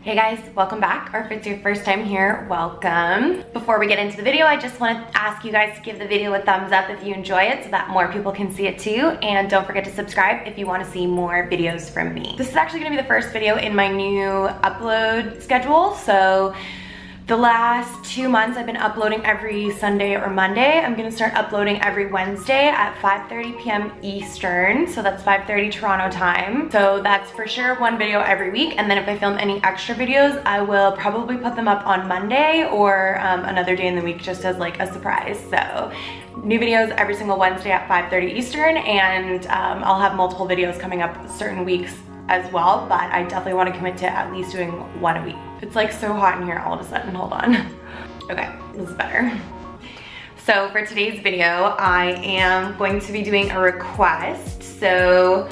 Hey guys, welcome back, or if it's your first time here, welcome. Before we get into the video, I just want to ask you guys to give the video a thumbs up if you enjoy it so that more people can see it too, and don't forget to subscribe if you want to see more videos from me. This is actually going to be the first video in my new upload schedule, so the last 2 months I've been uploading every Sunday or Monday. I'm gonna start uploading every Wednesday at 5:30 p.m. Eastern, so that's 5:30 Toronto time. So that's for sure one video every week, and then if I film any extra videos, I will probably put them up on Monday or another day in the week just as like a surprise. So new videos every single Wednesday at 5:30 Eastern, and I'll have multiple videos coming up certain weeks as well, but I definitely want to commit to at least doing one a week. It's like so hot in here all of a sudden, hold on. Okay, this is better. So for today's video, I am going to be doing a request. So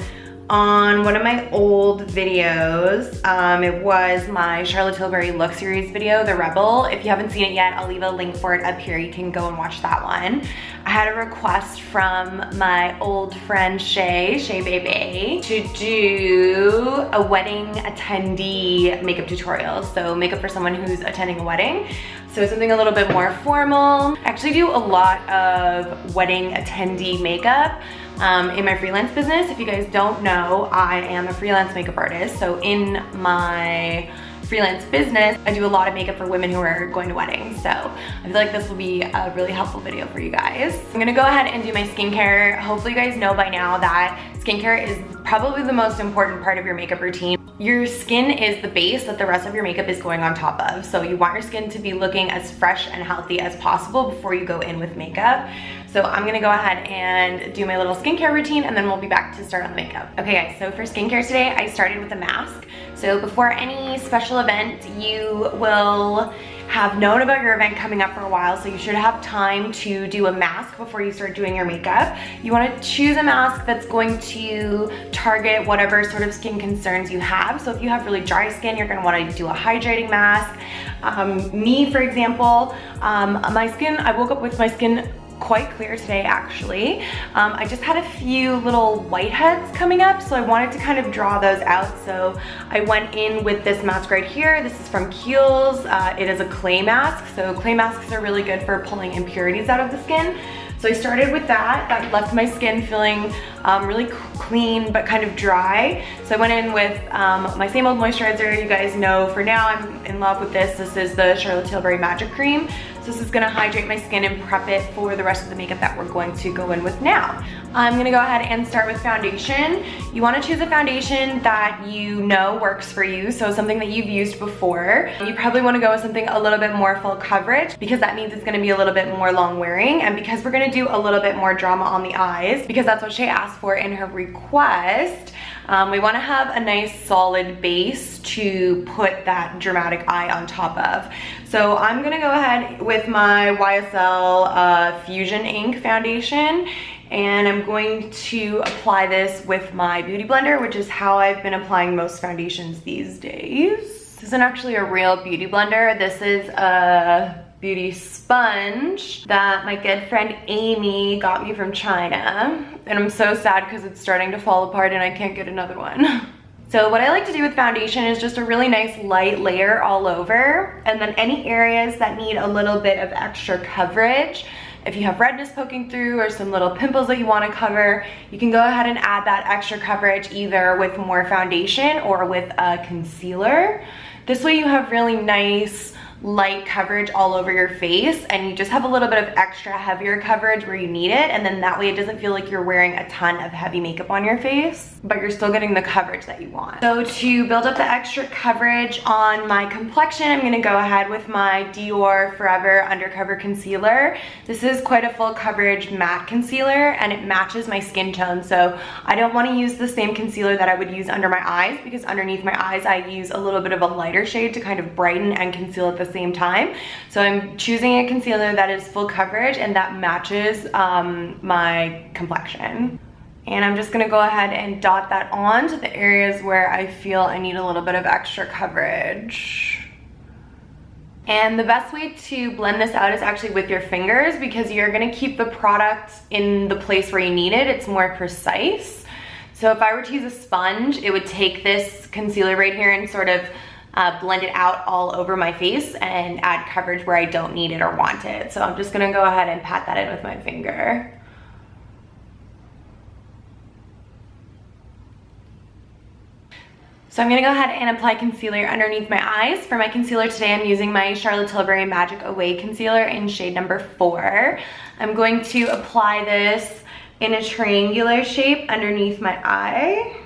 on one of my old videos, it was my Charlotte Tilbury look series video, The Rebel. If you haven't seen it yet, I'll leave a link for it up here. You can go and watch that one. I had a request from my old friend Shay Baby, to do a wedding attendee makeup tutorial. So makeup for someone who's attending a wedding. So something a little bit more formal. I actually do a lot of wedding attendee makeup in my freelance business. If you guys don't know, I am a freelance makeup artist. So in my freelance business, I do a lot of makeup for women who are going to weddings. So I feel like this will be a really helpful video for you guys. I'm gonna go ahead and do my skincare. Hopefully you guys know by now that skincare is probably the most important part of your makeup routine. Your skin is the base that the rest of your makeup is going on top of. So you want your skin to be looking as fresh and healthy as possible before you go in with makeup. So I'm gonna go ahead and do my little skincare routine, and then we'll be back to start on the makeup. Okay guys, so for skincare today, I started with a mask. So before any special event, you will have known about your event coming up for a while, so you should have time to do a mask before you start doing your makeup. You want to choose a mask that's going to target whatever sort of skin concerns you have. So if you have really dry skin, you're going to want to do a hydrating mask. Me, for example, my skin, I woke up with my skin quite clear today actually. I just had a few little whiteheads coming up, so I wanted to kind of draw those out. So I went in with this mask right here. This is from Kiehl's. It is a clay mask. So clay masks are really good for pulling impurities out of the skin. So I started with that. That left my skin feeling really clean but kind of dry. So I went in with my same old moisturizer. You guys know for now I'm in love with this. This is the Charlotte Tilbury Magic Cream. So this is gonna hydrate my skin and prep it for the rest of the makeup that we're going to go in with now. I'm gonna go ahead and start with foundation. You wanna choose a foundation that you know works for you, so something that you've used before. You probably wanna go with something a little bit more full coverage, because that means it's gonna be a little bit more long wearing, and because we're gonna do a little bit more drama on the eyes, because that's what Shay asked for in her request. We wanna have a nice solid base to put that dramatic eye on top of. So I'm gonna go ahead with my YSL Fusion Ink foundation, and I'm going to apply this with my beauty blender, which is how I've been applying most foundations these days. This isn't actually a real beauty blender. This is a beauty sponge that my good friend Amy got me from China, and I'm so sad because it's starting to fall apart and I can't get another one. So what I like to do with foundation is just a really nice light layer all over, and then any areas that need a little bit of extra coverage, if you have redness poking through or some little pimples that you want to cover, you can go ahead and add that extra coverage either with more foundation or with a concealer. This way you have really nice light coverage all over your face, and you just have a little bit of extra heavier coverage where you need it, and then that way it doesn't feel like you're wearing a ton of heavy makeup on your face, but you're still getting the coverage that you want. So to build up the extra coverage on my complexion, I'm gonna go ahead with my Dior Forever Undercover Concealer. This is quite a full coverage matte concealer, and it matches my skin tone, so I don't want to use the same concealer that I would use under my eyes, because underneath my eyes I use a little bit of a lighter shade to kind of brighten and conceal at the same time. So I'm choosing a concealer that is full coverage and that matches my complexion. And I'm just gonna go ahead and dot that on to the areas where I feel I need a little bit of extra coverage. And the best way to blend this out is actually with your fingers, because you're gonna keep the product in the place where you need it. It's more precise. So if I were to use a sponge, it would take this concealer right here and sort of blend it out all over my face and add coverage where I don't need it or want it. So I'm just gonna go ahead and pat that in with my finger. So I'm gonna go ahead and apply concealer underneath my eyes. For my concealer today, I'm using my Charlotte Tilbury Magic Away Concealer in shade number 4. I'm going to apply this in a triangular shape underneath my eye.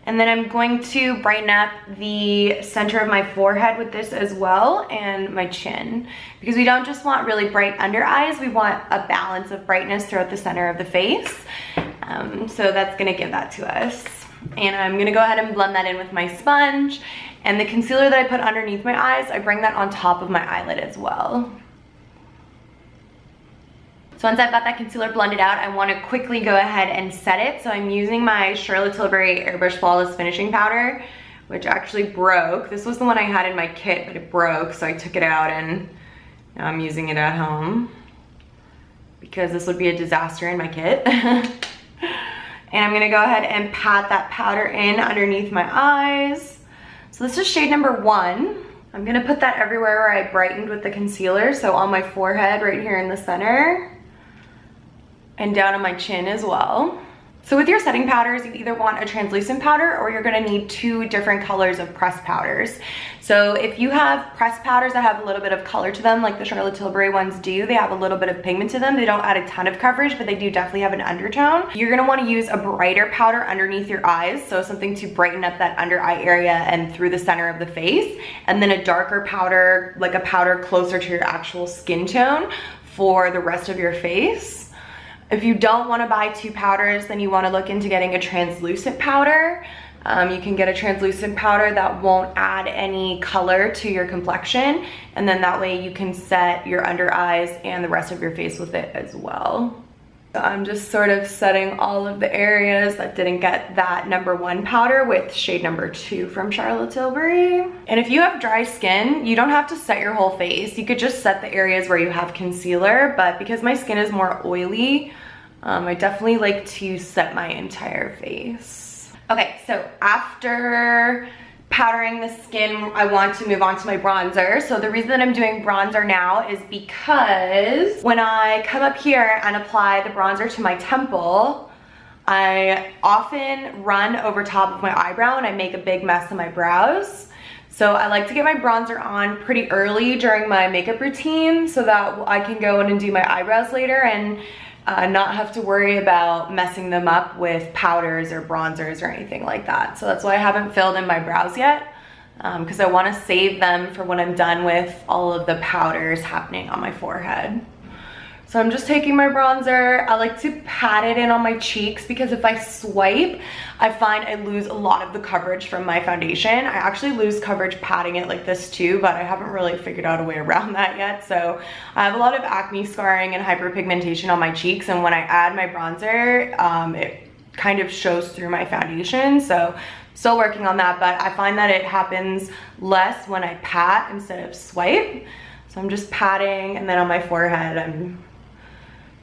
And then I'm going to brighten up the center of my forehead with this as well, and my chin. Because we don't just want really bright under eyes, we want a balance of brightness throughout the center of the face. So that's gonna give that to us. And I'm gonna go ahead and blend that in with my sponge. And the concealer that I put underneath my eyes, I bring that on top of my eyelid as well. So once I've got that concealer blended out, I want to quickly go ahead and set it. So I'm using my Charlotte Tilbury Airbrush Flawless Finishing Powder, which actually broke. This was the one I had in my kit, but it broke, so I took it out and now I'm using it at home because this would be a disaster in my kit. And I'm gonna go ahead and pat that powder in underneath my eyes. So this is shade number 1. I'm gonna put that everywhere where I brightened with the concealer. So on my forehead right here in the center and down on my chin as well. So with your setting powders, you either want a translucent powder or you're gonna need 2 different colors of pressed powders. So if you have pressed powders that have a little bit of color to them, like the Charlotte Tilbury ones do, they have a little bit of pigment to them. They don't add a ton of coverage, but they do definitely have an undertone. You're gonna wanna use a brighter powder underneath your eyes, so something to brighten up that under eye area and through the center of the face, and then a darker powder, like a powder closer to your actual skin tone for the rest of your face. If you don't want to buy 2 powders, then you want to look into getting a translucent powder. You can get a translucent powder that won't add any color to your complexion, and then that way you can set your under eyes and the rest of your face with it as well. So I'm just sort of setting all of the areas that didn't get that number 1 powder with shade number 2 from Charlotte Tilbury. And if you have dry skin, you don't have to set your whole face. You could just set the areas where you have concealer, but because my skin is more oily, I definitely like to set my entire face. Okay, so after powdering the skin, I want to move on to my bronzer. So the reason that I'm doing bronzer now is because when I come up here and apply the bronzer to my temple, I often run over top of my eyebrow and I make a big mess of my brows. So I like to get my bronzer on pretty early during my makeup routine so that I can go in and do my eyebrows later and not have to worry about messing them up with powders or bronzers or anything like that. So that's why I haven't filled in my brows yet, because I want to save them for when I'm done with all of the powders happening on my forehead. So I'm just taking my bronzer. I like to pat it in on my cheeks because if I swipe, I find I lose a lot of the coverage from my foundation. I actually lose coverage patting it like this too, but I haven't really figured out a way around that yet. So I have a lot of acne scarring and hyperpigmentation on my cheeks, and when I add my bronzer, it kind of shows through my foundation. So still working on that, but I find that it happens less when I pat instead of swipe. So I'm just patting, and then on my forehead, I'm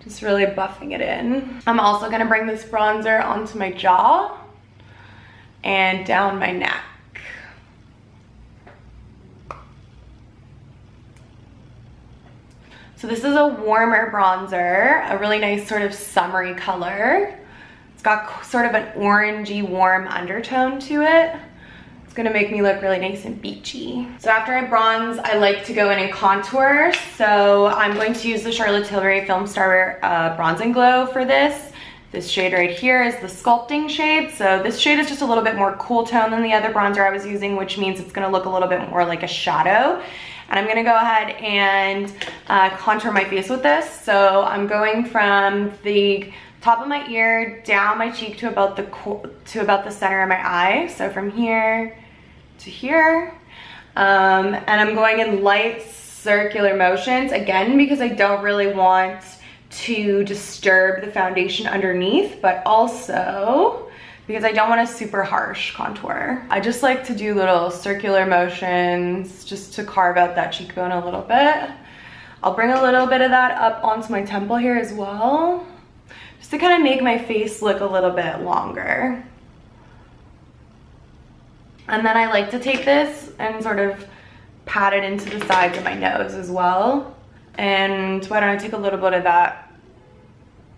just really buffing it in. I'm also gonna bring this bronzer onto my jaw and down my neck. So this is a warmer bronzer, a really nice sort of summery color. It's got sort of an orangey warm undertone to it. It's gonna make me look really nice and beachy. So after I bronze, I like to go in and contour. So I'm going to use the Charlotte Tilbury Film Star Bronze and Glow for this. This shade right here is the sculpting shade. So this shade is just a little bit more cool tone than the other bronzer I was using, which means it's gonna look a little bit more like a shadow. And I'm gonna go ahead and contour my face with this. So I'm going from the top of my ear down my cheek to about the center of my eye. So from here to here, and I'm going in light circular motions again because I don't really want to disturb the foundation underneath, but also because I don't want a super harsh contour. I just like to do little circular motions just to carve out that cheekbone a little bit. I'll bring a little bit of that up onto my temple here as well, just to kind of make my face look a little bit longer. And then I like to take this and sort of pat it into the sides of my nose as well. And why don't I take a little bit of that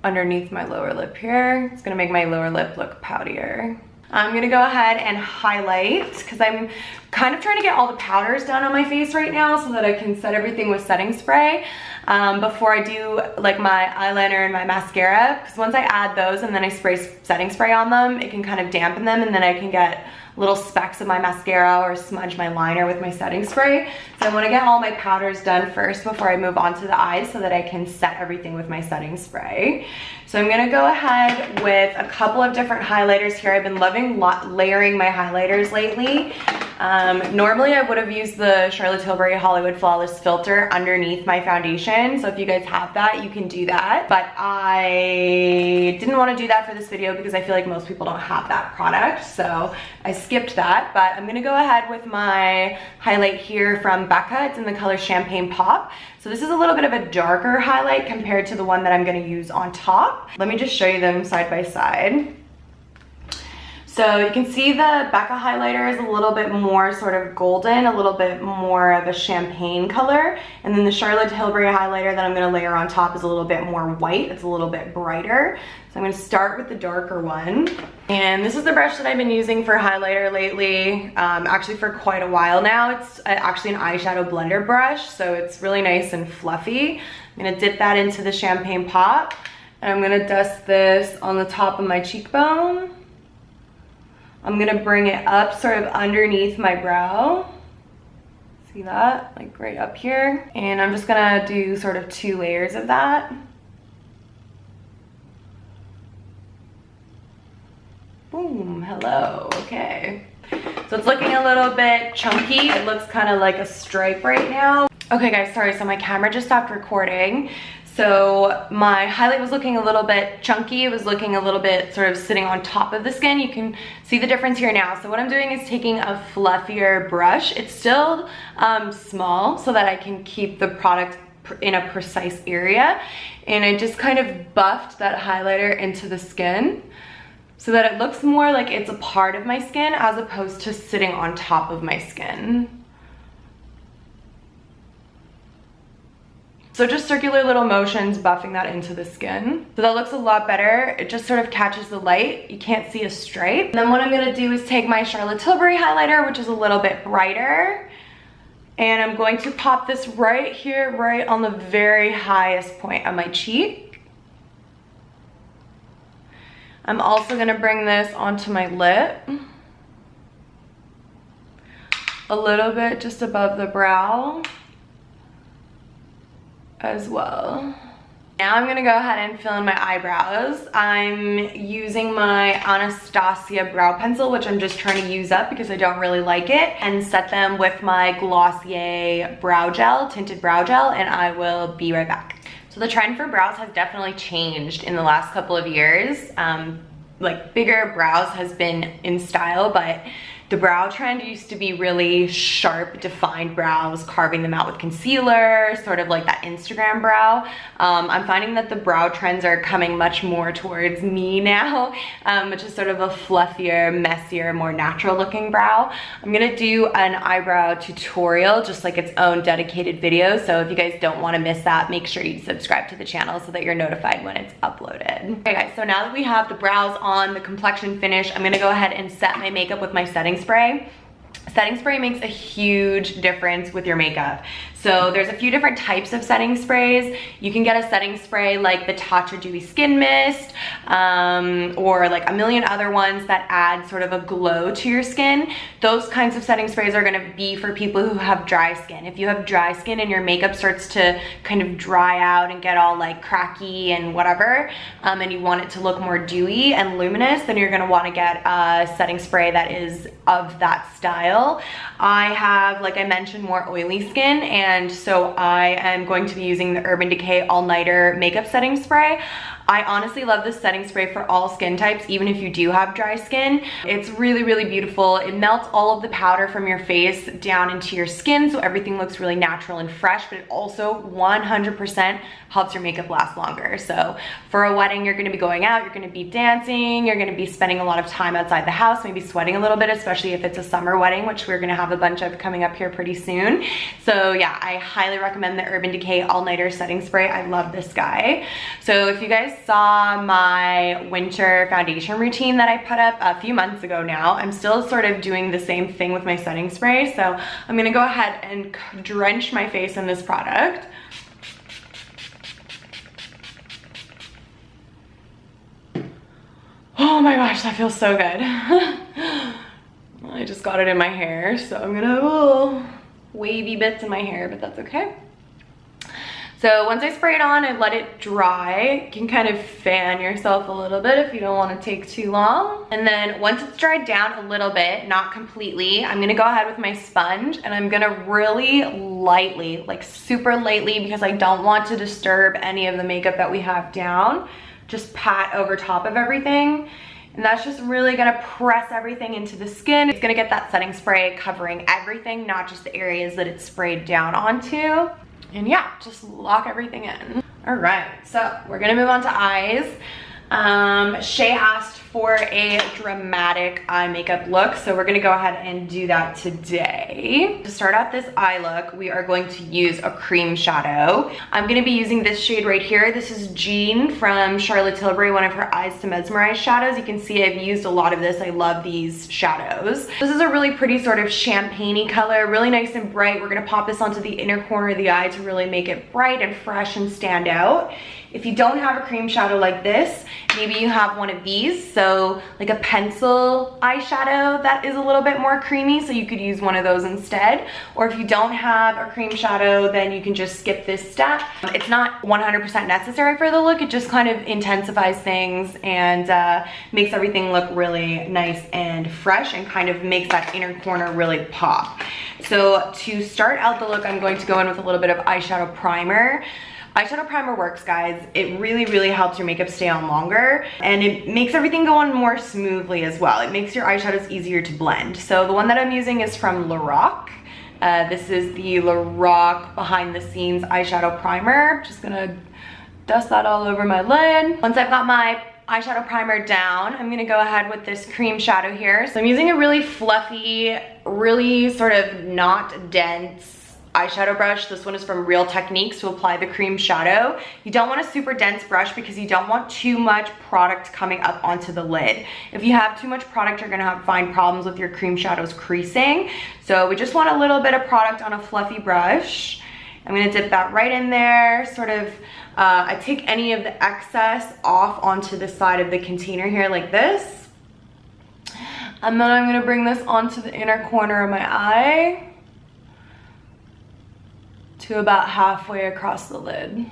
underneath my lower lip here. It's gonna make my lower lip look poutier. I'm gonna go ahead and highlight because I'm kind of trying to get all the powders down on my face right now so that I can set everything with setting spray before I do like my eyeliner and my mascara, because once I add those and then I spray setting spray on them, it can kind of dampen them, and then I can get little specks of my mascara or smudge my liner with my setting spray. So I want to get all my powders done first before I move on to the eyes so that I can set everything with my setting spray. So I'm gonna go ahead with a couple of different highlighters here. I've been loving layering my highlighters lately. Normally I would have used the Charlotte Tilbury Hollywood Flawless filter underneath my foundation. So if you guys have that, you can do that. But I didn't want to do that for this video because I feel like most people don't have that product. So I skipped that, but I'm gonna go ahead with my highlight here from Becca. It's in the color Champagne Pop. So this is a little bit of a darker highlight compared to the one that I'm gonna use on top. Let me just show you them side by side. So you can see the Becca highlighter is a little bit more sort of golden, a little bit more of a champagne color. And then the Charlotte Tilbury highlighter that I'm gonna layer on top is a little bit more white. It's a little bit brighter. So I'm gonna start with the darker one. And this is the brush that I've been using for highlighter lately, actually for quite a while now. It's actually an eyeshadow blender brush, so it's really nice and fluffy. I'm gonna dip that into the Champagne Pop, and I'm gonna dust this on the top of my cheekbone. I'm gonna bring it up sort of underneath my brow. See that? Like right up here. And I'm just gonna do sort of 2 layers of that. Boom, hello, okay. So it's looking a little bit chunky. It looks kind of like a stripe right now. Okay guys, sorry, so my camera just stopped recording. So my highlight was looking a little bit chunky. It was looking a little bit sort of sitting on top of the skin. You can see the difference here now. So what I'm doing is taking a fluffier brush. It's still small so that I can keep the product in a precise area. And I just kind of buffed that highlighter into the skin so that it looks more like it's a part of my skin as opposed to sitting on top of my skin. So just circular little motions buffing that into the skin. So that looks a lot better. It just sort of catches the light. You can't see a stripe. And then what I'm gonna do is take my Charlotte Tilbury highlighter, which is a little bit brighter, and I'm going to pop this right here, right on the very highest point of my cheek. I'm also gonna bring this onto my lip, a little bit just above the brow as well. Now I'm gonna go ahead and fill in my eyebrows. I'm using my Anastasia brow pencil, which I'm just trying to use up because I don't really like it, and set them with my Glossier brow gel, tinted brow gel, and I will be right back. So the trend for brows has definitely changed in the last couple of years. Like bigger brows has been in style, but the brow trend used to be really sharp, defined brows, carving them out with concealer, sort of like that Instagram brow. I'm finding that the brow trends are coming much more towards me now, which is sort of a fluffier, messier, more natural looking brow. I'm gonna do an eyebrow tutorial, just like its own dedicated video. So if you guys don't wanna miss that, make sure you subscribe to the channel so that you're notified when it's uploaded. Okay guys, so now that we have the brows on, the complexion finish, I'm gonna go ahead and set my makeup with my setting spray. Setting spray makes a huge difference with your makeup. So there's a few different types of setting sprays. You can get a setting spray like the Tatcha Dewy Skin Mist, or like a million other ones that add sort of a glow to your skin. Those kinds of setting sprays are gonna be for people who have dry skin. If you have dry skin and your makeup starts to kind of dry out and get all like cracky and whatever, and you want it to look more dewy and luminous, then you're gonna wanna get a setting spray that is of that style. I have, like I mentioned, more oily skin, and so I am going to be using the Urban Decay All Nighter Makeup Setting Spray. I honestly love this setting spray for all skin types, even if you do have dry skin. It's really, really beautiful. It melts all of the powder from your face down into your skin, so everything looks really natural and fresh, but it also 100% helps your makeup last longer. So for a wedding, you're gonna be going out, you're gonna be dancing, you're gonna be spending a lot of time outside the house, maybe sweating a little bit, especially if it's a summer wedding, which we're gonna have a bunch of coming up here pretty soon. So yeah, I highly recommend the Urban Decay All Nighter Setting Spray. I love this guy. So if you guys saw my winter foundation routine that I put up a few months ago now, I'm still sort of doing the same thing with my setting spray. So I'm gonna go ahead and drench my face in this product. Oh my gosh, that feels so good. I just got it in my hair, so I'm gonna have little wavy bits in my hair, but that's okay. So once I spray it on, I let it dry. You can kind of fan yourself a little bit if you don't want to take too long. And then once it's dried down a little bit, not completely, I'm gonna go ahead with my sponge and I'm gonna really lightly, like super lightly, because I don't want to disturb any of the makeup that we have down, just pat over top of everything. And that's just really gonna press everything into the skin. It's gonna get that setting spray covering everything, not just the areas that it's sprayed down onto. And yeah, just lock everything in. All right, so we're gonna move on to eyes. Shay asked for a dramatic eye makeup look, so we're gonna go ahead and do that today. To start off this eye look, we are going to use a cream shadow. I'm gonna be using this shade right here. This is Jean from Charlotte Tilbury, one of her Eyes to Mesmerize shadows. You can see I've used a lot of this. I love these shadows. This is a really pretty sort of champagne-y color, really nice and bright. We're gonna pop this onto the inner corner of the eye to really make it bright and fresh and stand out. If you don't have a cream shadow like this, maybe you have one of these. So like a pencil eyeshadow that is a little bit more creamy, so you could use one of those instead. Or if you don't have a cream shadow, then you can just skip this step. It's not 100% necessary for the look. It just kind of intensifies things and makes everything look really nice and fresh and kind of makes that inner corner really pop. So to start out the look, I'm going to go in with a little bit of eyeshadow primer. Eyeshadow primer works, guys. It really, really helps your makeup stay on longer, and it makes everything go on more smoothly as well. It makes your eyeshadows easier to blend. So the one that I'm using is from Lorac. This is the Lorac Behind the Scenes eyeshadow primer. Just gonna dust that all over my lid. Once I've got my eyeshadow primer down, I'm gonna go ahead with this cream shadow here. So I'm using a really fluffy, really sort of not dense eyeshadow brush. This one is from Real Techniques to apply the cream shadow. You don't want a super dense brush because you don't want too much product coming up onto the lid. If you have too much product, you're gonna find problems with your cream shadows creasing. So we just want a little bit of product on a fluffy brush. I'm gonna dip that right in there, sort of, I take any of the excess off onto the side of the container here like this. And then I'm gonna bring this onto the inner corner of my eye to about halfway across the lid.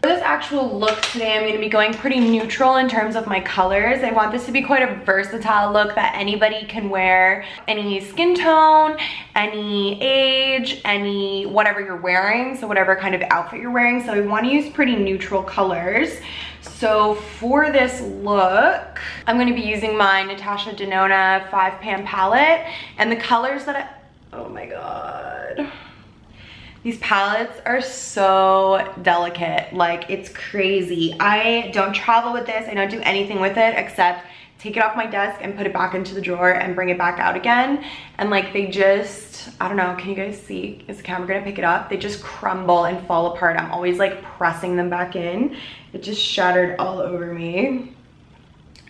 For this actual look today, I'm going to be going pretty neutral in terms of my colors. I want this to be quite a versatile look that anybody can wear, any skin tone, any age, any whatever you're wearing, so whatever kind of outfit you're wearing. So I want to use pretty neutral colors. So for this look, I'm going to be using my Natasha Denona 5-pan palette, and the colors that oh my god. These palettes are so delicate, like it's crazy. I don't travel with this, I don't do anything with it except take it off my desk and put it back into the drawer and bring it back out again. And like they just, I don't know, can you guys see? Is the camera gonna pick it up? They just crumble and fall apart. I'm always like pressing them back in. It just shattered all over me.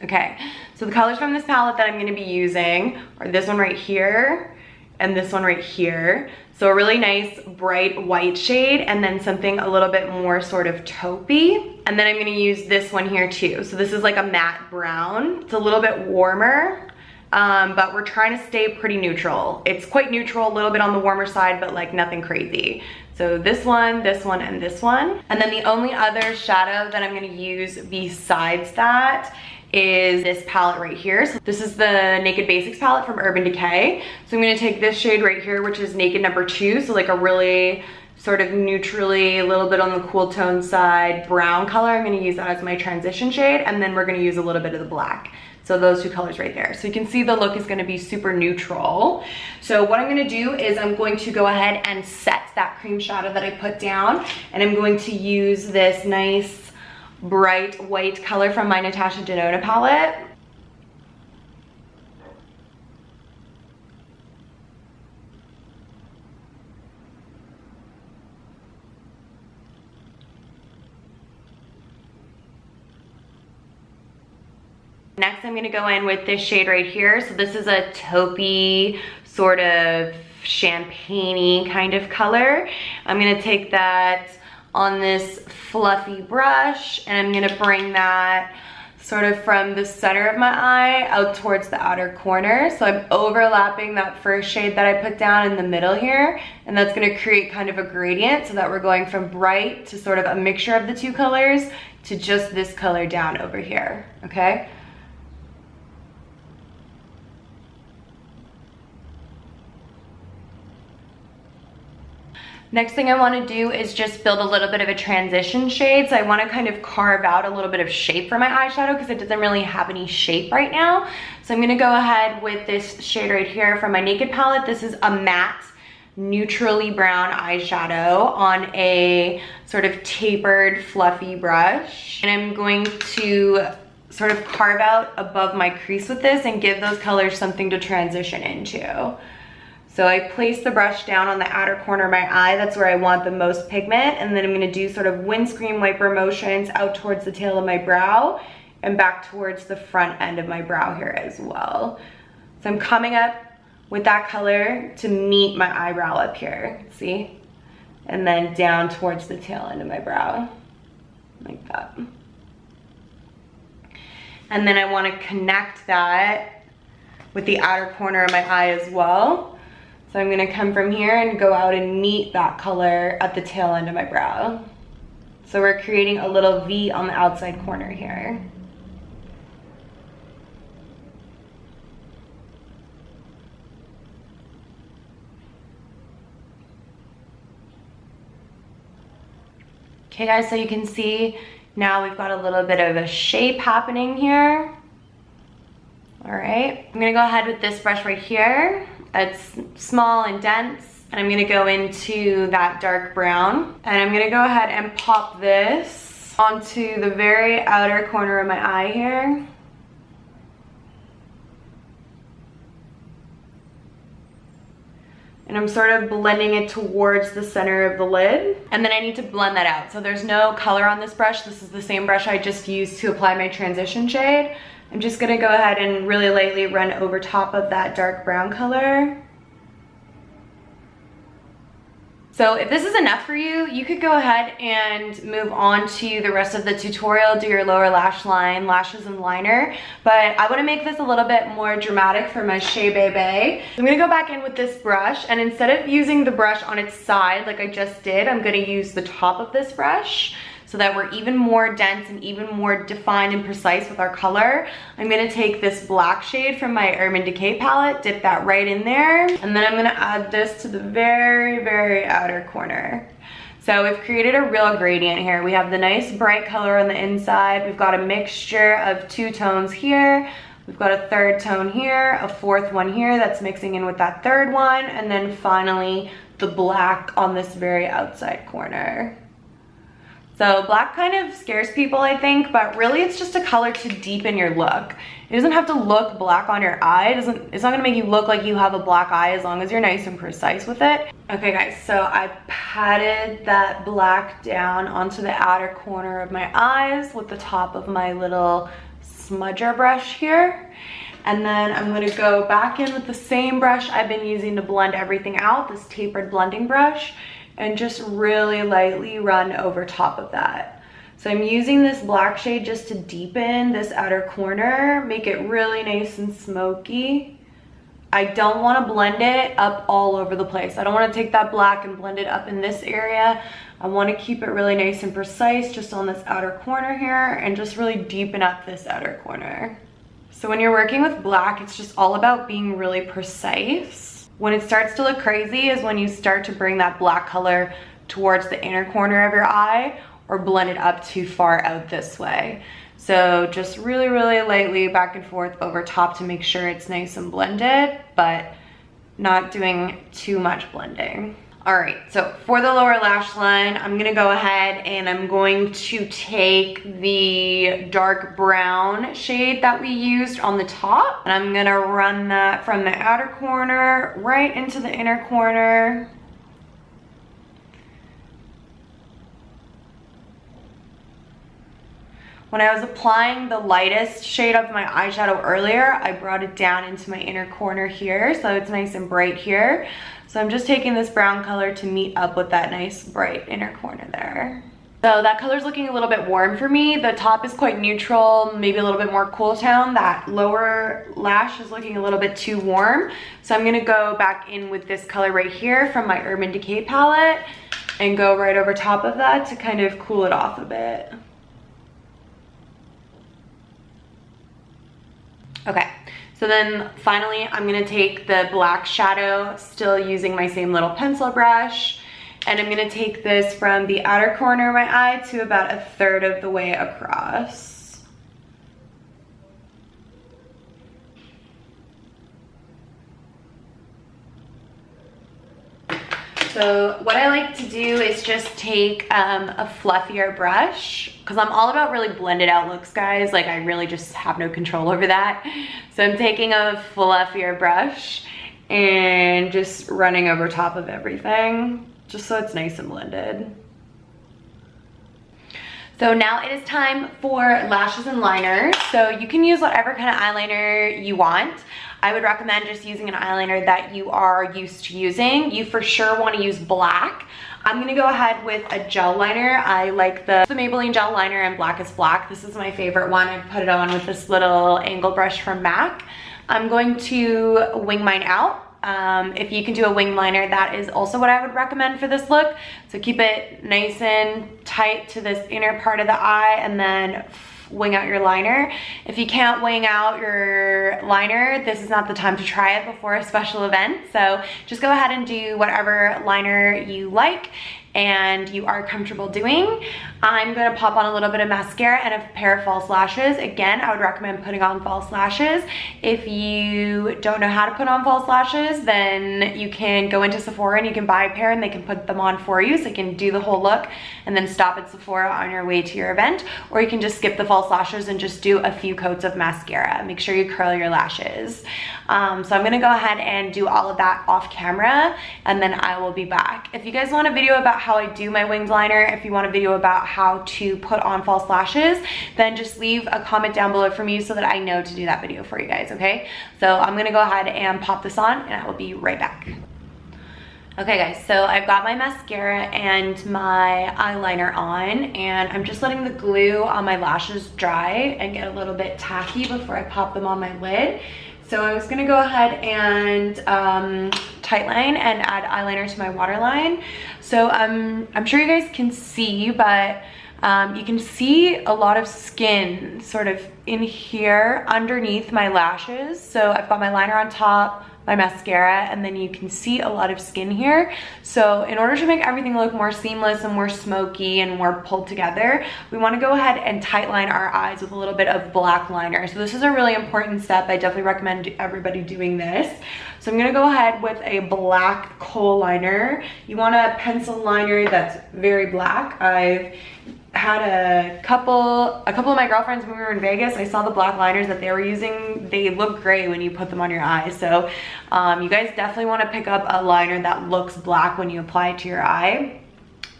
Okay, so the colors from this palette that I'm gonna be using are this one right here and this one right here. So a really nice bright white shade, and then something a little bit more sort of taupey. And then I'm gonna use this one here too. So this is like a matte brown. It's a little bit warmer, but we're trying to stay pretty neutral. It's quite neutral, a little bit on the warmer side, but like nothing crazy. So this one, and this one. And then the only other shadow that I'm gonna use besides that is this palette right here. So this is the Naked Basics palette from Urban Decay. So I'm gonna take this shade right here, which is Naked number 2. So like a really sort of neutrally, a little bit on the cool tone side, brown color. I'm gonna use that as my transition shade, and then we're gonna use a little bit of the black. So those two colors right there. So you can see the look is gonna be super neutral. So what I'm gonna do is I'm going to go ahead and set that cream shadow that I put down, and I'm going to use this nice bright white color from my Natasha Denona palette. Next, I'm gonna go in with this shade right here. So this is a taupey, sort of champagne-y kind of color. I'm gonna take that on this fluffy brush, and I'm gonna bring that sort of from the center of my eye out towards the outer corner. So I'm overlapping that first shade that I put down in the middle here, and that's gonna create kind of a gradient so that we're going from bright to sort of a mixture of the two colors to just this color down over here, okay? Next thing I want to do is just build a little bit of a transition shade. So I want to kind of carve out a little bit of shape for my eyeshadow because it doesn't really have any shape right now. So I'm going to go ahead with this shade right here from my Naked palette. This is a matte, neutrally brown eyeshadow on a sort of tapered, fluffy brush. And I'm going to sort of carve out above my crease with this and give those colors something to transition into. So I place the brush down on the outer corner of my eye. That's where I want the most pigment. And then I'm gonna do sort of windscreen wiper motions out towards the tail of my brow and back towards the front end of my brow here as well. So I'm coming up with that color to meet my eyebrow up here, see? And then down towards the tail end of my brow, like that. And then I wanna connect that with the outer corner of my eye as well. So I'm gonna come from here and go out and meet that color at the tail end of my brow. So we're creating a little V on the outside corner here. Okay guys, so you can see now we've got a little bit of a shape happening here. All right, I'm gonna go ahead with this brush right here. It's small and dense, and I'm gonna go into that dark brown, and I'm gonna go ahead and pop this onto the very outer corner of my eye here. And I'm sort of blending it towards the center of the lid. And then I need to blend that out. So there's no color on this brush. This is the same brush I just used to apply my transition shade. I'm just gonna go ahead and really lightly run over top of that dark brown color. So if this is enough for you, you could go ahead and move on to the rest of the tutorial, do your lower lash line, lashes and liner. But I wanna make this a little bit more dramatic for my Shea Bebe. I'm gonna go back in with this brush, and instead of using the brush on its side like I just did, I'm gonna use the top of this brush so that we're even more dense and even more defined and precise with our color. I'm gonna take this black shade from my Urban Decay palette, dip that right in there, and then I'm gonna add this to the very, very outer corner. So we've created a real gradient here. We have the nice bright color on the inside. We've got a mixture of two tones here. We've got a third tone here, a fourth one here that's mixing in with that third one, and then finally the black on this very outside corner. So black kind of scares people, I think, but really it's just a color to deepen your look. It doesn't have to look black on your eye. It's not gonna make you look like you have a black eye as long as you're nice and precise with it. Okay guys, so I patted that black down onto the outer corner of my eyes with the top of my little smudger brush here. And then I'm gonna go back in with the same brush I've been using to blend everything out, this tapered blending brush, and just really lightly run over top of that. So I'm using this black shade just to deepen this outer corner, make it really nice and smoky. I don't want to blend it up all over the place. I don't want to take that black and blend it up in this area. I want to keep it really nice and precise just on this outer corner here and just really deepen up this outer corner. So when you're working with black, it's just all about being really precise. When it starts to look crazy is when you start to bring that black color towards the inner corner of your eye or blend it up too far out this way. So just really, really lightly back and forth over top to make sure it's nice and blended, but not doing too much blending. All right, so for the lower lash line, I'm gonna go ahead and I'm going to take the dark brown shade that we used on the top, and I'm gonna run that from the outer corner right into the inner corner. When I was applying the lightest shade of my eyeshadow earlier, I brought it down into my inner corner here, so it's nice and bright here. So I'm just taking this brown color to meet up with that nice bright inner corner there. So that color's looking a little bit warm for me. The top is quite neutral, maybe a little bit more cool tone. That lower lash is looking a little bit too warm. So I'm gonna go back in with this color right here from my Urban Decay palette and go right over top of that to kind of cool it off a bit. Okay, so then finally I'm gonna take the black shadow, still using my same little pencil brush, and I'm gonna take this from the outer corner of my eye to about 1/3 of the way across. So what I like to do is just take a fluffier brush, because I'm all about really blended out looks, guys. Like, I really just have no control over that. So I'm taking a fluffier brush and just running over top of everything, just so it's nice and blended. So now it is time for lashes and liner. So you can use whatever kind of eyeliner you want. I would recommend just using an eyeliner that you are used to using. You for sure want to use black. I'm gonna go ahead with a gel liner. I like the Maybelline gel liner in Black is Black. This is my favorite one. I put it on with this little angle brush from MAC. I'm going to wing mine out. If you can do a wing liner, that is also what I would recommend for this look. So keep it nice and tight to this inner part of the eye and then wing out your liner. If you can't wing out your liner, this is not the time to try it before a special event. So just go ahead and do whatever liner you like and you are comfortable doing. I'm gonna pop on a little bit of mascara and a pair of false lashes. Again, I would recommend putting on false lashes. If you don't know how to put on false lashes, then you can go into Sephora and you can buy a pair and they can put them on for you, so you can do the whole look and then stop at Sephora on your way to your event. Or you can just skip the false lashes and just do a few coats of mascara. Make sure you curl your lashes. So I'm gonna go ahead and do all of that off camera and then I will be back. If you guys want a video about how I do my winged liner, if you want a video about how to put on false lashes, then just leave a comment down below for me so that I know to do that video for you guys, okay? So I'm gonna go ahead and pop this on and I will be right back. Okay guys, so I've got my mascara and my eyeliner on and I'm just letting the glue on my lashes dry and get a little bit tacky before I pop them on my lid. So I was gonna go ahead and tightline and add eyeliner to my waterline. So I'm sure you guys can see, but you can see a lot of skin sort of in here underneath my lashes. So I've got my liner on top, my mascara, and then you can see a lot of skin here. So in order to make everything look more seamless and more smoky and more pulled together, we want to go ahead and tightline our eyes with a little bit of black liner. So this is a really important step. I definitely recommend everybody doing this. So I'm gonna go ahead with a black kohl liner. You want a pencil liner that's very black. I've had a couple of my girlfriends when we were in Vegas, I saw the black liners that they were using. They look great when you put them on your eyes. So you guys definitely want to pick up a liner that looks black when you apply it to your eye.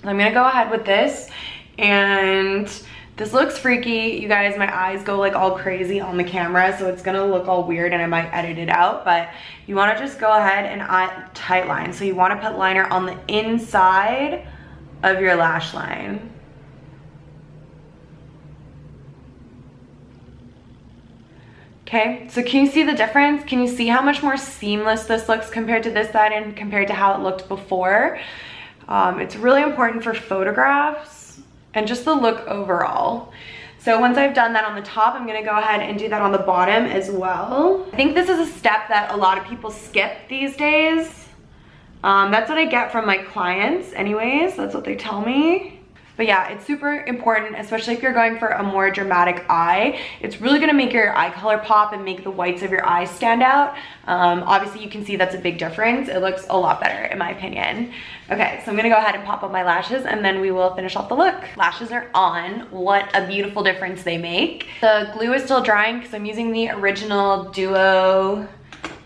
I'm gonna go ahead with this, and this looks freaky. You guys, my eyes go like all crazy on the camera, so it's gonna look all weird and I might edit it out, but you wanna just go ahead and tight line. So you wanna put liner on the inside of your lash line. Okay, so can you see the difference? Can you see how much more seamless this looks compared to this side and compared to how it looked before? It's really important for photographs and just the look overall. So once I've done that on the top, I'm gonna go ahead and do that on the bottom as well. I think this is a step that a lot of people skip these days. That's what I get from my clients anyways. That's what they tell me. But yeah, it's super important, especially if you're going for a more dramatic eye. It's really gonna make your eye color pop and make the whites of your eyes stand out. Obviously you can see that's a big difference. It looks a lot better in my opinion. Okay, so I'm gonna go ahead and pop up my lashes and then we will finish off the look. Lashes are on. What a beautiful difference they make. The glue is still drying because I'm using the original Duo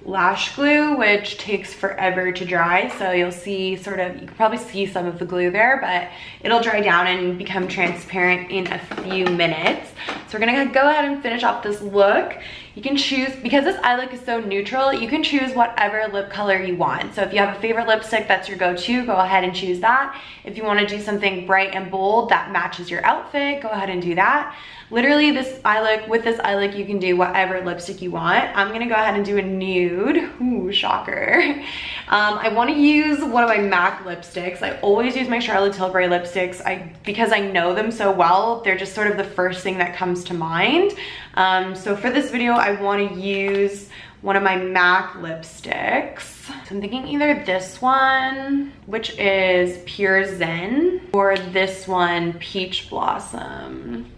lash glue, which takes forever to dry. So you'll see sort of, you can probably see some of the glue there, but it'll dry down and become transparent in a few minutes. So we're gonna go ahead and finish off this look. You can choose, because this eye look is so neutral, you can choose whatever lip color you want. So if you have a favorite lipstick that's your go-to, go ahead and choose that. If you want to do something bright and bold that matches your outfit, go ahead and do that. Literally this eye look, with this eye look, you can do whatever lipstick you want. I'm gonna go ahead and do a nude. Ooh, shocker. I want to use one of my MAC lipsticks. I always use my Charlotte Tilbury lipsticks because I know them so well. They're just sort of the first thing that comes to mind. So for this video, I want to use one of my MAC lipsticks. So I'm thinking either this one, which is Pure Zen, or this one, Peach Blossom.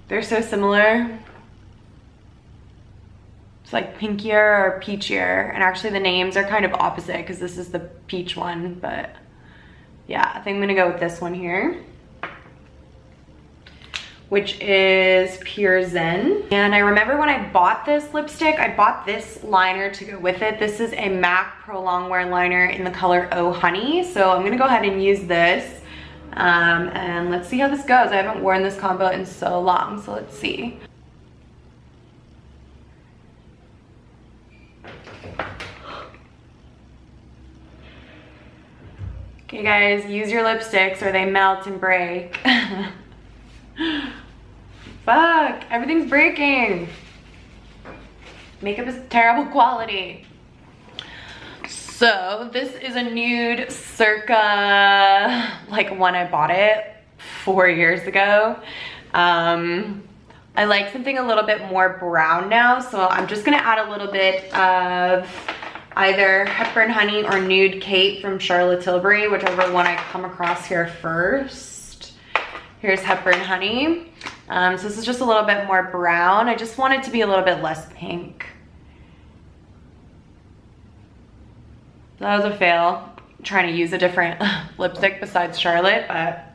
They're so similar. It's like pinkier or peachier, and actually the names are kind of opposite because this is the peach one, but yeah, I think I'm gonna go with this one here, which is Pure Zen. And I remember when I bought this lipstick, I bought this liner to go with it. This is a MAC Pro Longwear liner in the color Oh Honey. So I'm gonna go ahead and use this. And let's see how this goes. I haven't worn this combo in so long, so let's see. Okay guys, use your lipsticks or they melt and break. Fuck, everything's breaking. Makeup is terrible quality. So this is a nude circa like when I bought it 4 years ago. I like something a little bit more brown now, so I'm just gonna add a little bit of either Hepburn Honey or Nude Kate from Charlotte Tilbury, whichever one I come across here first. Here's Hepburn Honey. So this is just a little bit more brown. I just want it to be a little bit less pink. That was a fail, trying to use a different lipstick besides Charlotte, but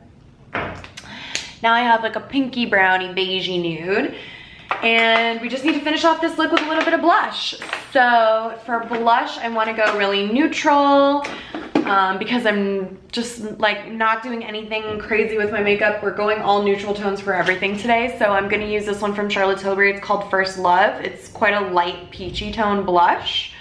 now I have like a pinky brownie beigey nude. And we just need to finish off this look with a little bit of blush. So for blush, I want to go really neutral because I'm just like not doing anything crazy with my makeup. We're going all neutral tones for everything today. So I'm going to use this one from Charlotte Tilbury. It's called First Love. It's quite a light peachy tone blush.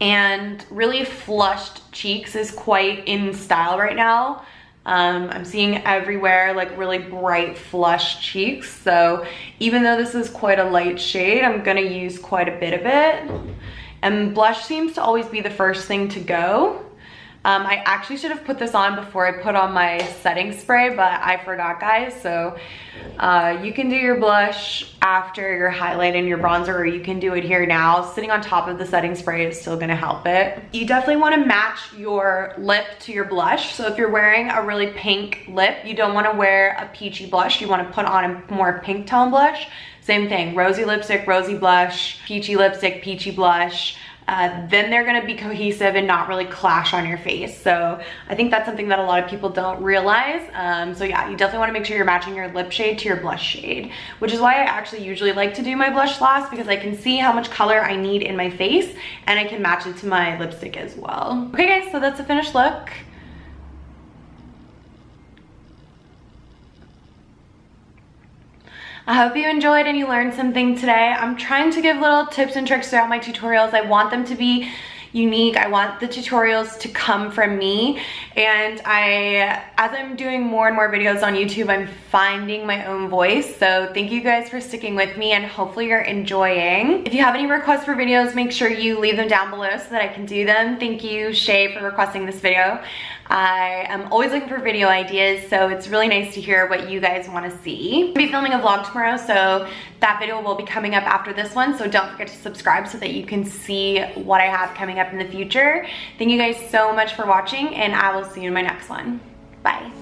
And really flushed cheeks is quite in style right now. I'm seeing everywhere like really bright flush cheeks. So even though this is quite a light shade, I'm gonna use quite a bit of it. And blush seems to always be the first thing to go. I actually should have put this on before I put on my setting spray, but I forgot, guys. So you can do your blush after your highlight and your bronzer, or you can do it here now. Sitting on top of the setting spray is still gonna help it. You definitely wanna match your lip to your blush. So if you're wearing a really pink lip, you don't wanna wear a peachy blush. You wanna put on a more pink tone blush. Same thing, rosy lipstick, rosy blush, peachy lipstick, peachy blush. Then they're gonna be cohesive and not really clash on your face. So I think that's something that a lot of people don't realize. So yeah, you definitely wanna make sure you're matching your lip shade to your blush shade, which is why I actually usually like to do my blush last, because I can see how much color I need in my face and I can match it to my lipstick as well. Okay guys, so that's the finished look. I hope you enjoyed and you learned something today. I'm trying to give little tips and tricks throughout my tutorials. I want them to be unique. I want the tutorials to come from me. And as I'm doing more and more videos on YouTube, I'm finding my own voice. So thank you guys for sticking with me and hopefully you're enjoying. If you have any requests for videos, make sure you leave them down below so that I can do them. Thank you, Shay, for requesting this video. I am always looking for video ideas, so it's really nice to hear what you guys want to see. I'll be filming a vlog tomorrow, so that video will be coming up after this one, so don't forget to subscribe so that you can see what I have coming up in the future. Thank you guys so much for watching, and I will see you in my next one. Bye.